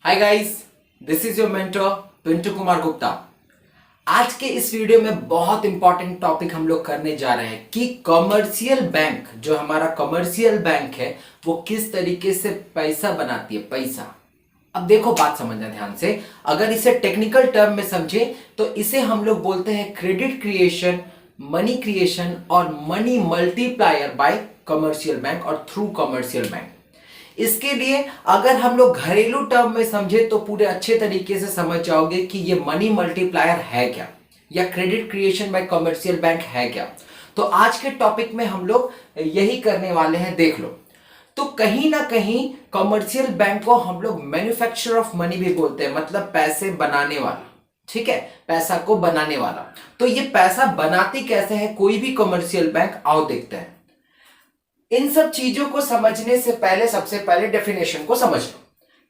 Hi guys, this is your mentor Pintu Kumar Gupta. आज के इस वीडियो में बहुत इंपॉर्टेंट टॉपिक हम लोग करने जा रहे हैं कि कमर्शियल बैंक, जो हमारा कमर्शियल बैंक है, वो किस तरीके से पैसा बनाती है। पैसा, अब देखो बात समझना ध्यान से। अगर इसे टेक्निकल टर्म में समझे तो इसे हम लोग बोलते हैं क्रेडिट क्रिएशन, मनी क्रिएशन और money multiplier bye commercial bank और थ्रू कमर्शियल बैंक। इसके लिए अगर हम लोग घरेलू टर्म में समझे तो पूरे अच्छे तरीके से समझ जाओगे कि ये मनी मल्टीप्लायर है क्या या credit creation bye commercial bank है क्या। तो आज के टॉपिक में हम लोग यही करने वाले हैं, देख लो। तो कहीं ना कहीं कमर्शियल बैंक को हम लोग मैन्युफैक्चरर ऑफ मनी भी बोलते हैं, मतलब पैसे बनाने वाला। ठीक है, पैसा को बनाने वाला। तो ये पैसा बनाती कैसे है कोई भी कमर्शियल बैंक, आओ देखते हैं। इन सब चीजों को समझने से पहले सबसे पहले डेफिनेशन को समझ लो।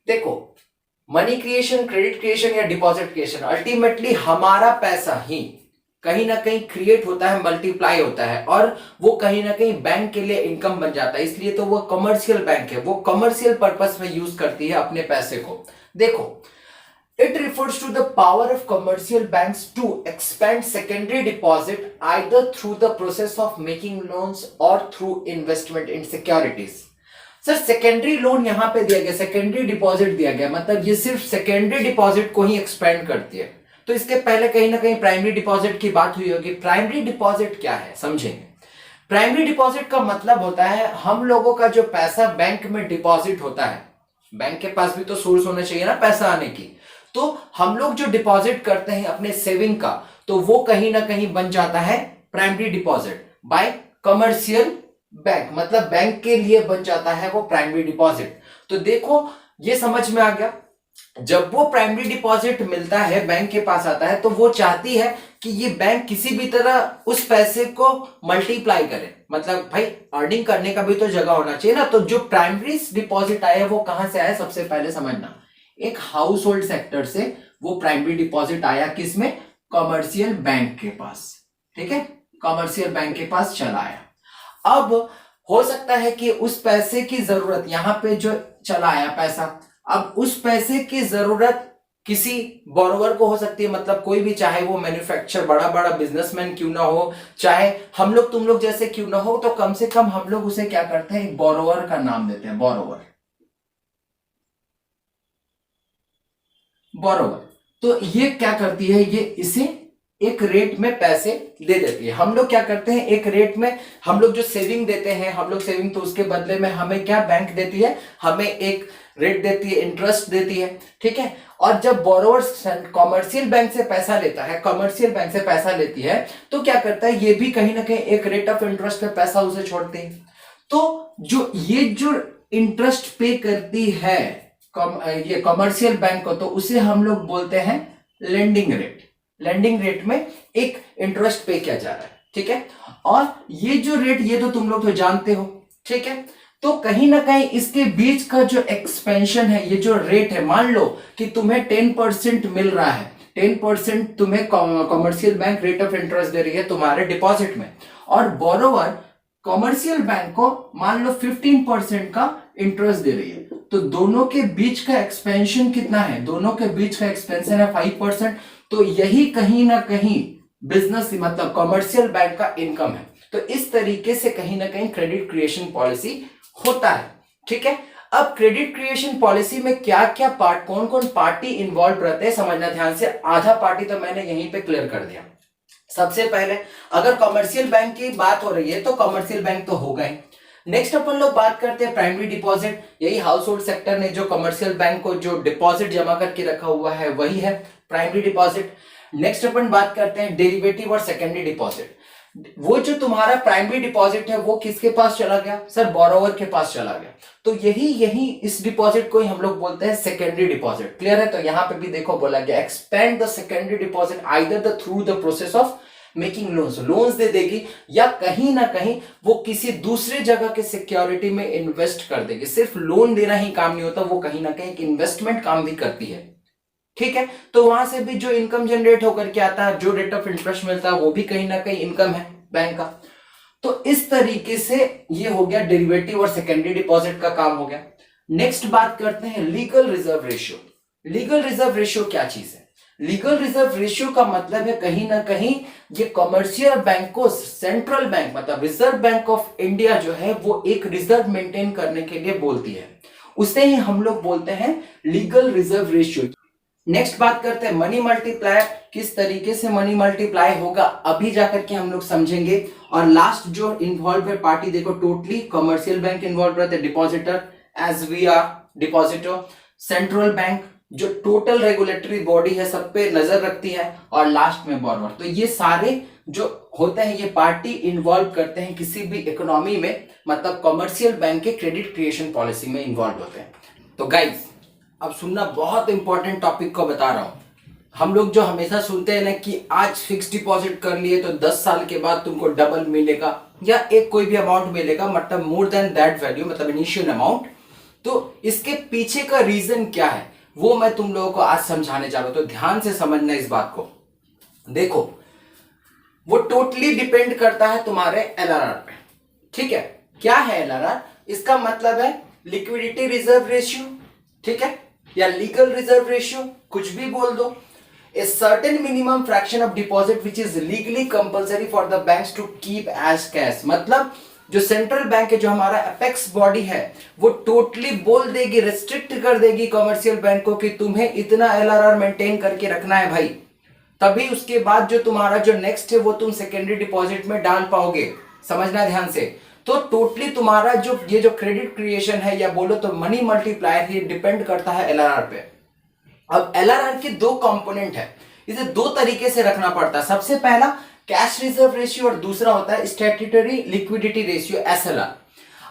देखो, मनी क्रिएशन, क्रेडिट क्रिएशन या डिपॉजिट क्रिएशन, अल्टीमेटली हमारा पैसा ही कहीं ना कहीं क्रिएट होता है, मल्टीप्लाई होता है और वो कहीं ना कहीं बैंक के लिए इनकम बन जाता है। इसलिए तो वो कमर्शियल बैंक है, वो कमर्शियल पर्पस में यूज करती है अपने पैसे को। देखो, it refers to the power of commercial banks to expand secondary deposit either through the process of making loans or through investment in securities. Sir, secondary loan यहां पे दिया गया, सेकेंडरी डिपॉजिट दिया गया, मतलब ये सिर्फ सेकेंडरी डिपॉजिट को ही एक्सपेंड करती है। तो इसके पहले कहीं ना कहीं प्राइमरी डिपॉजिट की बात हुई होगी। प्राइमरी डिपॉजिट क्या है समझेंगे। प्राइमरी डिपॉजिट का मतलब होता है हम लोगों का जो पैसा बैंक में डिपॉजिट होता है, बैंक के पास भी तो सोर्स होना चाहिए ना पैसा आने की। तो हम लोग जो डिपॉजिट करते हैं अपने सेविंग का, तो वो कहीं ना कहीं बन जाता है primary deposit bye commercial bank, मतलब बैंक के लिए बन जाता है वो प्राइमरी डिपॉजिट। तो देखो, ये समझ में आ गया। जब वो प्राइमरी डिपॉजिट मिलता है, बैंक के पास आता है, तो वो चाहती है कि ये बैंक किसी भी तरह उस पैसे को मल्टीप्लाई करे, मतलब भाई अर्निंग करने का भी तो जगह होना चाहिए ना। तो जो प्राइमरी डिपॉजिट आया है वो कहां से आया, सबसे पहले समझना। एक हाउस होल्ड सेक्टर से वो प्राइमरी डिपॉजिट आया, किसमें, कमर्शियल बैंक के पास। ठीक है, कमर्शियल बैंक के पास चला आया। अब हो सकता है कि उस पैसे की जरूरत, यहां पे जो चला आया पैसा, अब उस पैसे की जरूरत किसी बोरोवर को हो सकती है, मतलब कोई भी, चाहे वो मैन्युफैक्चर, बड़ा बड़ा बिजनेसमैन क्यों ना हो, चाहे हम लोग तुम लोग जैसे क्यों ना हो, तो कम से कम हम लोग उसे क्या करते हैं, एक बोरोवर का नाम देते हैं, बोरोवर। बोरोवर तो ये क्या करती है, ये इसे एक रेट में पैसे दे देती है। हम लोग क्या करते हैं, एक रेट में हम लोग जो सेविंग देते हैं, हम लोग सेविंग, तो उसके बदले में हमें क्या बैंक देती है, हमें एक रेट देती है, इंटरेस्ट देती है। ठीक है, और जब बोरोवर्स कमर्शियल बैंक से पैसा लेता है, कमर्शियल बैंक से पैसा लेती है, तो क्या करता है, ये भी कहीं ना कहीं एक रेट ऑफ इंटरेस्ट पे पैसा उसे छोड़ते हैं। तो जो इंटरेस्ट पे करती है ये कमर्शियल बैंक को, तो उसे हम लोग बोलते हैं लेंडिंग रेट। लेंडिंग रेट में एक इंटरेस्ट पे किया जा रहा है। ठीक है, और ये जो रेट, ये तो तुम लोग तो जानते हो। ठीक है, तो कहीं ना कहीं इसके बीच का जो एक्सपेंशन है, ये जो रेट है, मान लो कि तुम्हें 10% मिल रहा है, 10% तुम्हें commercial bank rate of interest दे रही है तुम्हारे डिपॉजिट में, और बोरोवर कमर्शियल बैंक को मान लो 15% का इंटरेस्ट दे रही है। तो दोनों के बीच का एक्सपेंशन कितना है, दोनों के बीच का एक्सपेंशन है 5%। तो यही कहीं ना कहीं बिजनेस, मतलब कमर्शियल बैंक का इनकम है। तो इस तरीके से कहीं ना कहीं क्रेडिट क्रिएशन पॉलिसी होता है। ठीक है, अब क्रेडिट क्रिएशन पॉलिसी में क्या क्या पार्ट, कौन कौन पार्टी इन्वॉल्व रहते हैं, समझना ध्यान से। आधा पार्टी तो मैंने यहीं पे क्लियर कर दिया। सबसे पहले अगर कमर्शियल बैंक की बात हो रही है तो कमर्शियल बैंक तो होगा ही। नेक्स्ट अपन लोग बात करते हैं प्राइमरी डिपॉजिट। यही हाउस होल्ड सेक्टर ने जो कमर्शियल बैंक को जो डिपॉजिट जमा करके रखा हुआ है, वही है प्राइमरी डिपॉजिट। नेक्स्ट अपन बात करते हैं डेरिवेटिव और सेकेंडरी डिपॉजिट। वो जो तुम्हारा प्राइमरी डिपॉजिट है वो किसके पास चला गया, सर, बोरोवर के पास चला गया। तो यही इस डिपॉजिट को ही हम लोग बोलते हैं सेकेंडरी डिपॉजिट। क्लियर है, तो यहां पे भी देखो बोला गया expand the secondary deposit either the through the process of making loans दे देगी, या कहीं ना कहीं वो किसी दूसरे जगह के सिक्योरिटी में इन्वेस्ट कर देगी। सिर्फ लोन देना ही काम नहीं होता, वो कहीं ना कहीं इन्वेस्टमेंट काम भी करती है। ठीक है, तो वहां से भी जो इनकम जनरेट होकर के आता है, जो रेट ऑफ इंटरेस्ट मिलता है, वो भी कहीं ना कहीं इनकम है बैंक का। तो इस तरीके से ये हो गया डेरिवेटिव और सेकेंडरी डिपॉजिट का काम हो गया। नेक्स्ट बात करते हैं legal reserve ratio. Legal reserve ratio क्या चीज है? लीगल रिजर्व रेशियो का मतलब है कहीं ना कहीं ये कमर्शियल बैंक को सेंट्रल बैंक मतलब रिजर्व बैंक ऑफ इंडिया जो है वो एक रिजर्व मेंटेन करने के लिए बोलती है, उसे ही हम लोग बोलते हैं लीगल रिजर्व रेशियो। नेक्स्ट बात करते हैं मनी मल्टीप्लायर, किस तरीके से मनी मल्टीप्लाई होगा अभी जाकर के हम लोग समझेंगे। और लास्ट जो इन्वॉल्व है पार्टी, देखो टोटली कमर्शियल बैंक इन्वॉल्व रहते हैं, depositor as we are depositor, central bank जो टोटल रेगुलेटरी बॉडी है सब पे नजर रखती है, और लास्ट में बोरोवर। तो ये सारे जो होते हैं ये पार्टी इन्वॉल्व करते हैं किसी भी इकोनॉमी में, मतलब कमर्शियल बैंक के क्रेडिट क्रिएशन पॉलिसी में इन्वॉल्व होते हैं। तो गाइस अब सुनना, बहुत इंपॉर्टेंट टॉपिक को बता रहा हूं। हम लोग जो हमेशा सुनते हैं ना कि आज फिक्स डिपॉजिट कर लिए तो 10 साल के बाद तुमको डबल मिलेगा या एक कोई भी अमाउंट मिलेगा, मतलब मोर देन दैट वैल्यू, मतलब इनिशियल अमाउंट। तो इसके पीछे का रीजन क्या है वो मैं तुम लोगों को आज समझाने जा रहा हूं, तो ध्यान से समझना इस बात को। देखो वो टोटली डिपेंड करता है तुम्हारे एलआरआर पे, ठीक है। क्या है एलआरआर? इसका मतलब है लिक्विडिटी रिजर्व रेशियो, ठीक है, या लीगल रिजर्व रेशियो, कुछ भी बोल दो। A certain minimum fraction of deposit which is legally compulsory for the banks to keep as cash. मतलब जो सेंट्रल बैंक है, जो हमारा अपेक्स बॉडी है, वो टोटली बोल देगी, रेस्ट्रिक्ट कर देगी कमर्शियल बैंक को कि तुम्हें इतना एलआरआर मेंटेन करके रखना है भाई, तभी उसके बाद जो तुम्हारा जो नेक्स्ट है वो तुम सेकेंडरी डिपॉजिट में डाल पाओगे। समझना ध्यान से। तो टोटली तुम्हारा जो ये जो क्रेडिट क्रिएशन है या बोलो तो मनी मल्टीप्लायर, ये डिपेंड करता है एलआरआर पे। अब एलआरआर के दो कंपोनेंट है, इसे दो तरीके से रखना पड़ता है। सबसे पहला कैश रिजर्व रेशियो और दूसरा होता है स्टैट्यूटरी लिक्विडिटी रेशियो, एसएलआर।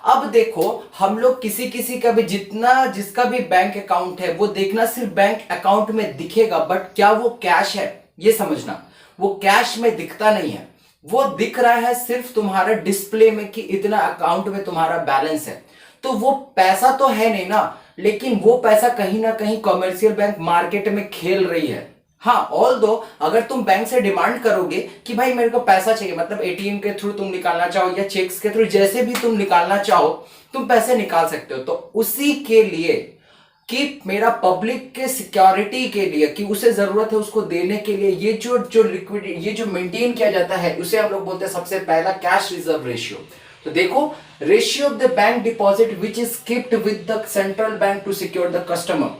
अब देखो हम लोग किसी का भी जिसका भी बैंक अकाउंट है वो देखना सिर्फ बैंक अकाउंट में दिखेगा, बट क्या वो कैश है ये समझना। वो कैश में दिखता नहीं है, वो दिख रहा है सिर्फ तुम्हारा डिस्प्ले में कि इतना अकाउंट में तुम्हारा बैलेंस है। तो वो पैसा तो है नहीं ना, लेकिन वो पैसा कहीं ना कहीं कमर्शियल बैंक मार्केट में खेल रही है। हाँ, ऑल दो अगर तुम बैंक से डिमांड करोगे कि भाई मेरे को पैसा चाहिए, मतलब एटीएम के थ्रू तुम निकालना चाहो या चेक्स के थ्रू, जैसे भी तुम निकालना चाहो तुम पैसे निकाल सकते हो। तो उसी के लिए कि मेरा पब्लिक के सिक्योरिटी के लिए कि उसे जरूरत है उसको देने के लिए ये जो लिक्विडिटी ये जो मेंटेन किया जाता है उसे हम लोग बोलते हैं सबसे पहला कैश रिजर्व रेशियो। तो देखो ratio of the bank deposit which is kept with the central bank to secure the customer.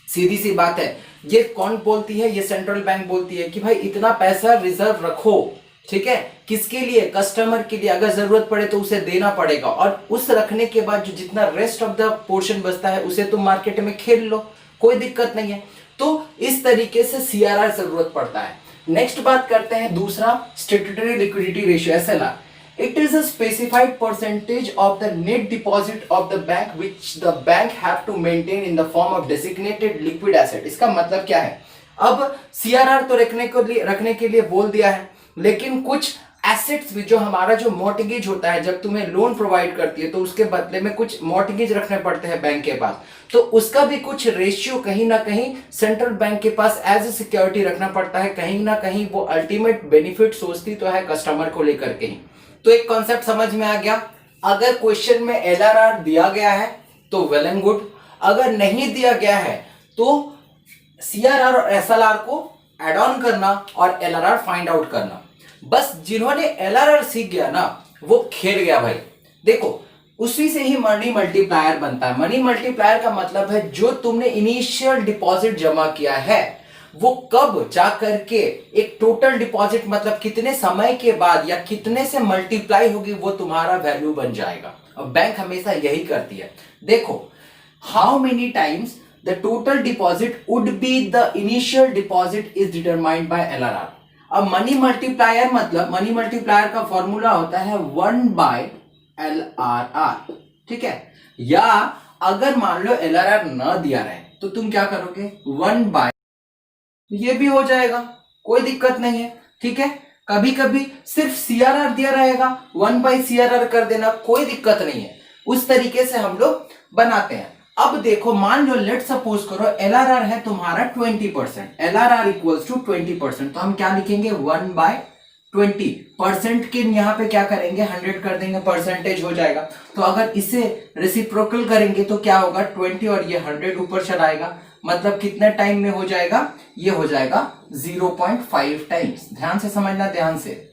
सीधी सी बात है, ये कौन बोलती है? ये सेंट्रल बैंक बोलती है कि भाई इतना पैसा रिजर्व रखो, ठीक है, किसके लिए? कस्टमर के लिए, अगर जरूरत पड़े तो उसे देना पड़ेगा, और उस रखने के बाद जो जितना रेस्ट ऑफ द पोर्शन बचता है उसे तुम मार्केट में खेल लो, कोई दिक्कत नहीं है। तो इस तरीके से सीआरआर जरूरत पड़ता है। नेक्स्ट बात करते हैं दूसरा statutory liquidity ratio, SLR. It is a specified percentage of the net deposit of the bank which the bank have to maintain in the form of designated liquid asset। इसका मतलब क्या है? अब CRR तो रखने के लिए बोल दिया है, लेकिन कुछ एसेट्स भी, जो हमारा जो मॉर्टगेज होता है, जब तुम्हें लोन प्रोवाइड करती है तो उसके बदले में कुछ मॉर्टगेज रखने पड़ते हैं बैंक के पास, तो उसका भी कुछ रेशियो कहीं ना कहीं सेंट्रल बैंक के पास एज ए सिक्योरिटी रखना पड़ता है। कहीं ना कहीं वो अल्टीमेट बेनिफिट सोचती तो है कस्टमर को लेकर के ही। तो एक कॉन्सेप्ट समझ में आ गया। अगर क्वेश्चन में एलआरआर दिया गया है तो वेल एंड गुड, अगर नहीं दिया गया है तो सीआरआर और एसएलआर को एड ऑन करना और एलआरआर फाइंड आउट करना। बस जिन्होंने एलआरआर सीख गया ना वो खेल गया भाई। देखो उसी से ही मनी मल्टीप्लायर बनता है। मनी मल्टीप्लायर का मतलब है जो तुमने इनिशियल डिपॉजिट जमा किया है वो कब जा करके एक टोटल डिपॉजिट, मतलब कितने समय के बाद या कितने से मल्टीप्लाई होगी, वो तुम्हारा वैल्यू बन जाएगा। अब बैंक हमेशा यही करती है। देखो how many times the total deposit would be the initial deposit is determined by LRR. अब मनी मल्टीप्लायर मतलब मनी मल्टीप्लायर का फॉर्मूला होता है 1/LRR, ठीक है। या अगर मान लो एलआरआर ना दिया रहे तो तुम क्या करोगे? 1/, ये भी हो जाएगा, कोई दिक्कत नहीं है, ठीक है। कभी कभी सिर्फ सीआरआर दिया रहेगा, 1/CRR कर देना, कोई दिक्कत नहीं है। उस तरीके से हम लोग बनाते हैं। अब देखो मान लो लेट सपोज करो एलआरआर है तुम्हारा 20%, एलआरआर इक्वल्स टू 20%, तो हम क्या लिखेंगे? 1/20, 20% के यहाँ पे क्या करेंगे 100 कर देंगे, परसेंटेज हो जाएगा। तो अगर इसे रेसिप्रोकल करेंगे तो क्या होगा 20 और ये 100 ऊपर चढ़ाएगा, मतलब कितने टाइम में हो जाएगा, ये हो जाएगा 0.5 टाइम्स। ध्यान से समझना, ध्यान से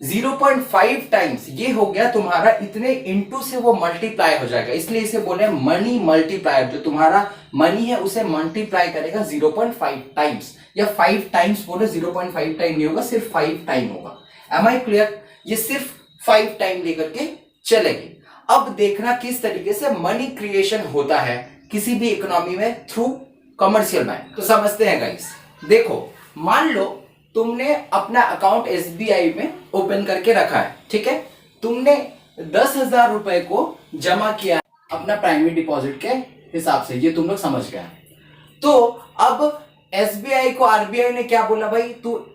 0.5 टाइम्स ये हो गया तुम्हारा, इतने इंटू से वो मल्टीप्लाई हो जाएगा, इसलिए इसे बोले मनी मल्टीप्लायर। जो तुम्हारा मनी है उसे मल्टीप्लाई करेगा 0.5 टाइम्स, या 5 टाइम्स बोले, 0.5 टाइम नहीं होगा, सिर्फ 5 टाइम होगा। Am I clear? ये सिर्फ 5 टाइम लेकर के चलेगी। अब देखना किस तरीके से मनी क्रिएशन होता है किसी भी इकोनॉमी में थ्रू कमर्शियल बैंक। तो समझते हैं गाइस। देखो, मान लो तुमने अपना अकाउंट एसबीआई में ओपन करके रखा है, ठीक है, तुमने 10,000 रुपए को जमा किया अपना प्राइमरी डिपॉजिट के हिसाब से, ये तुम लोग समझ गए। तो अब एसबीआई को आरबीआई ने क्या बोला, भाई तू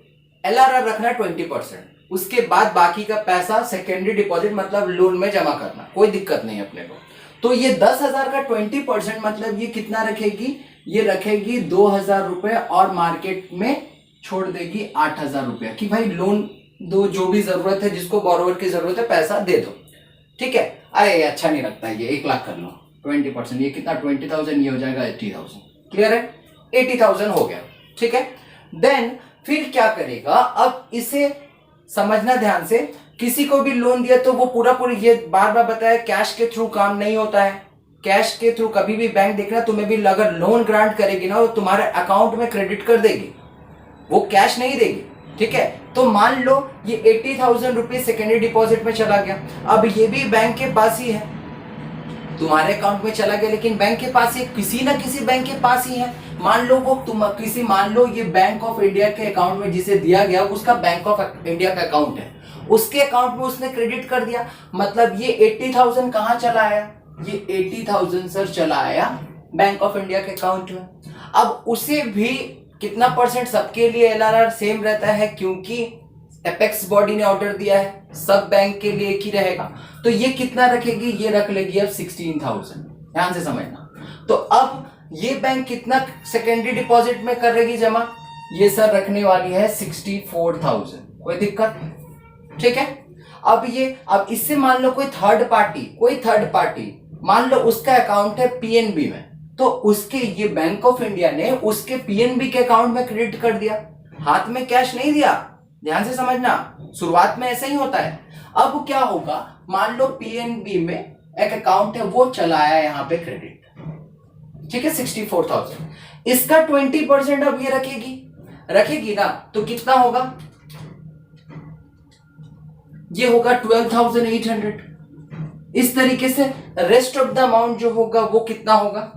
एलआरआर रखना 20%, उसके बाद बाकी का पैसा सेकेंडरी डिपॉजिट मतलब लोन में जमा करना, कोई दिक्कत नहीं अपने को। तो ये 10,000 का 20% मतलब ये कितना रखेगी, ये रखेगी 2,000 रुपए और मार्केट में छोड़ देगी 8,000 रुपया कि भाई लोन दो, जो भी जरूरत है, जिसको बोरोवर की जरूरत है पैसा दे दो, ठीक है। अरे अच्छा नहीं लगता है, ये 1 लाख कर लो 20%, ये कितना 20,000, ये हो जाएगा 80,000। क्लियर है? 80,000 हो गया, ठीक है। देन फिर क्या करेगा, अब इसे समझना ध्यान से, किसी को भी लोन दिया तो वो पूरा ये बार बार बताया कैश के थ्रू काम नहीं होता है। कैश के थ्रू कभी भी बैंक देखना, तुम्हें भी अगर लोन ग्रांट करेगी ना, वो तुम्हारे अकाउंट में क्रेडिट कर देगी, वो कैश नहीं देगी, ठीक है। तो मान लो ये 80,000 रुपये सेकेंडरी डिपॉजिट में चला गया, अब ये भी बैंक के पास ही है, तुम्हारे अकाउंट में चला गया, लेकिन बैंक के पास ही, किसी ना किसी बैंक के पास ही है। मान लो वो मान लो ये बैंक ऑफ इंडिया के अकाउंट में जिसे दिया गया, उसका बैंक ऑफ इंडिया का अकाउंट है, उसके अकाउंट में उसने क्रेडिट कर दिया, मतलब ये 80,000 कहाँ चला आया, ये 80,000 सर चला आया बैंक ऑफ इंडिया के अकाउंट में। अब उसे भी कितना परसेंट, सबके लिए एलआरआर सेम रहता है क्योंकि एपेक्स बॉडी ने ऑर्डर दिया है, सब बैंक के लिए एक ही रहेगा। तो ये कितना रखेगी, ये रख लेगी अब 16,000। ध्यान से समझना। तो अब ये बैंक कितना सेकेंडरी डिपॉजिट में करेगी जमा, ये सर रखने वाली है 64,000। कोई दिक्कत? ठीक है। अब इससे मान लो कोई थर्ड पार्टी मान लो उसका अकाउंट है पीएनबी में, तो उसके ये बैंक ऑफ इंडिया ने उसके पीएनबी के अकाउंट में क्रेडिट कर दिया, हाथ में कैश नहीं दिया। ध्यान से समझना, शुरुआत में ऐसा ही होता है। अब क्या होगा, मान लो पीएनबी में एक अकाउंट है, वो चलाया यहां पे क्रेडिट, ठीक है, 64,000, इसका 20% अब ये रखेगी ना, तो कितना होगा, ये होगा 12,800। इस तरीके से रेस्ट ऑफ द अमाउंट जो होगा वो कितना होगा,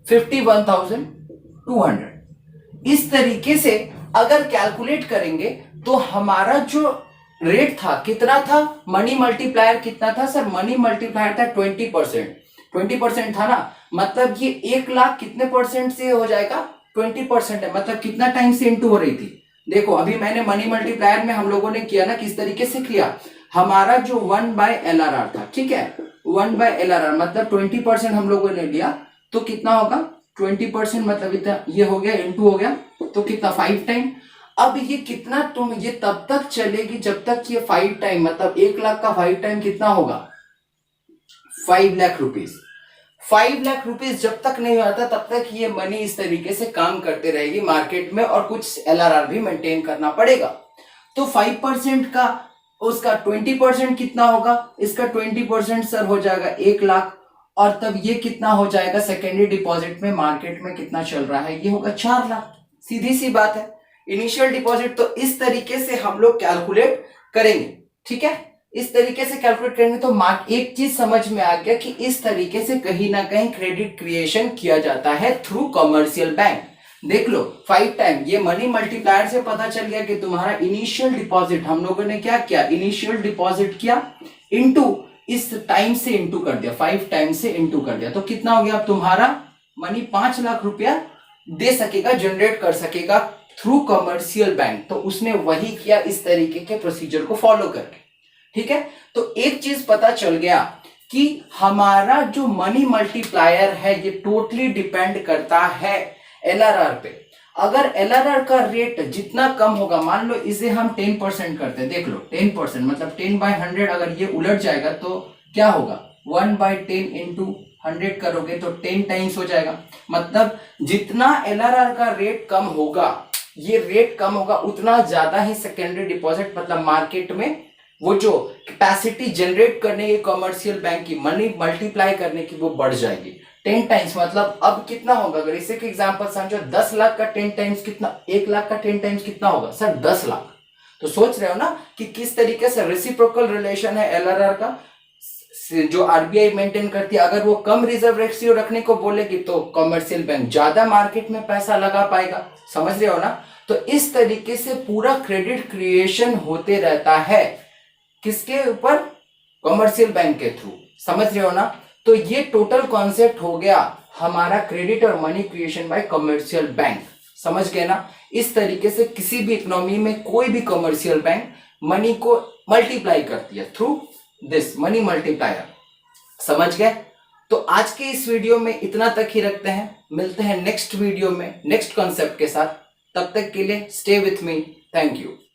51,200। इस तरीके से अगर कैलकुलेट करेंगे तो हमारा जो रेट था कितना था, मनी मल्टीप्लायर कितना था सर, मनी मल्टीप्लायर था 20% था ना, मतलब ये 1 लाख कितने परसेंट से हो जाएगा, 20% है, मतलब कितना टाइम से इंटू हो रही थी। देखो अभी मैंने मनी मल्टीप्लायर में हम लोगों ने किया ना, किस तरीके से किया, हमारा जो 1/LRR था, ठीक है, 1/LRR मतलब 20% हम लोगों ने लिया, तो कितना होगा 20% मतलब इतना, ये हो गया इंटू हो गया, तो कितना 5 टाइम। अब ये कितना ये तब तक चलेगी जब तक ये 5 टाइम, मतलब 1 लाख का 5 टाइम कितना होगा, 5 लाख रुपीज। 5 लाख रुपीज जब तक नहीं आता तब तक ये मनी इस तरीके से काम करते रहेगी मार्केट में, और कुछ एलआरआर भी मेंटेन करना पड़ेगा। तो 5% का उसका 20% कितना होगा, इसका 20% सर हो जाएगा 1 लाख, और तब ये कितना हो जाएगा सेकेंडरी डिपॉजिट में मार्केट में कितना चल रहा है, ये होगा 4 लाख। सीधी सी बात है, इनिशियल डिपॉजिट। तो इस तरीके से हम लोग कैलकुलेट करेंगे, ठीक है, इस तरीके से कैलकुलेट करेंगे। तो एक चीज समझ में आ गया कि इस तरीके से कहीं ना कहीं क्रेडिट क्रिएशन किया जाता है थ्रू कमर्शियल बैंक। देख लो 5 टाइम, ये मनी मल्टीप्लायर से पता चल गया कि तुम्हारा इनिशियल डिपॉजिट, हम लोगों ने क्या किया, इनिशियल डिपॉजिट किया इंटू इस टाइम से इंटू कर दिया, 5 टाइम से इंटू कर दिया, तो कितना हो गया, अब तुम्हारा मनी 5 लाख रुपया दे सकेगा, जनरेट कर सकेगा थ्रू कमर्शियल बैंक। तो उसने वही किया इस तरीके के प्रोसीजर को फॉलो करके, ठीक है। तो एक चीज पता चल गया कि हमारा जो मनी मल्टीप्लायर है ये टोटली डिपेंड करता है एलआरआर पे। अगर एलआरआर का रेट जितना कम होगा, मान लो इसे हम 10% करते हैं, देख लो 10% मतलब 10/100, अगर ये उलट जाएगा तो क्या होगा, 1/10 इंटू 100 करोगे तो 10 टाइम्स हो जाएगा। मतलब जितना एलआरआर का रेट कम होगा, ये रेट कम होगा, उतना ज्यादा ही सेकेंडरी डिपॉजिट मतलब मार्केट में वो जो कैपेसिटी जनरेट करने की कमर्शियल बैंक की, मनी मल्टीप्लाई करने की, वो बढ़ जाएगी 10 टाइम्स। मतलब अब कितना होगा, अगर इसे एग्जांपल समझो, 10 लाख का 10 टाइम्स कितना, 1 लाख का 10 टाइम्स कितना होगा सर, 10 लाख। तो सोच रहे हो ना कि किस तरीके से रेसिप्रोकल रिलेशन है एलआरआर का जो आरबीआई मेंटेन करती है। अगर वो कम रिजर्व रेशियो रखने को बोलेगी तो कमर्शियल बैंक ज्यादा मार्केट में पैसा लगा पाएगा, समझ रहे हो ना। तो इस तरीके से पूरा क्रेडिट क्रिएशन होते रहता है, किसके ऊपर, कमर्शियल बैंक के थ्रू, समझ रहे हो ना। तो ये टोटल कॉन्सेप्ट हो गया हमारा क्रेडिट और money creation bye commercial bank, समझ गए ना। इस तरीके से किसी भी इकोनॉमी में कोई भी कमर्शियल बैंक मनी को मल्टीप्लाई करती है थ्रू दिस मनी मल्टीप्लायर, समझ गए। तो आज के इस वीडियो में इतना तक ही रखते हैं, मिलते हैं नेक्स्ट वीडियो में नेक्स्ट कॉन्सेप्ट के साथ। तब तक के लिए stay with me, thank you.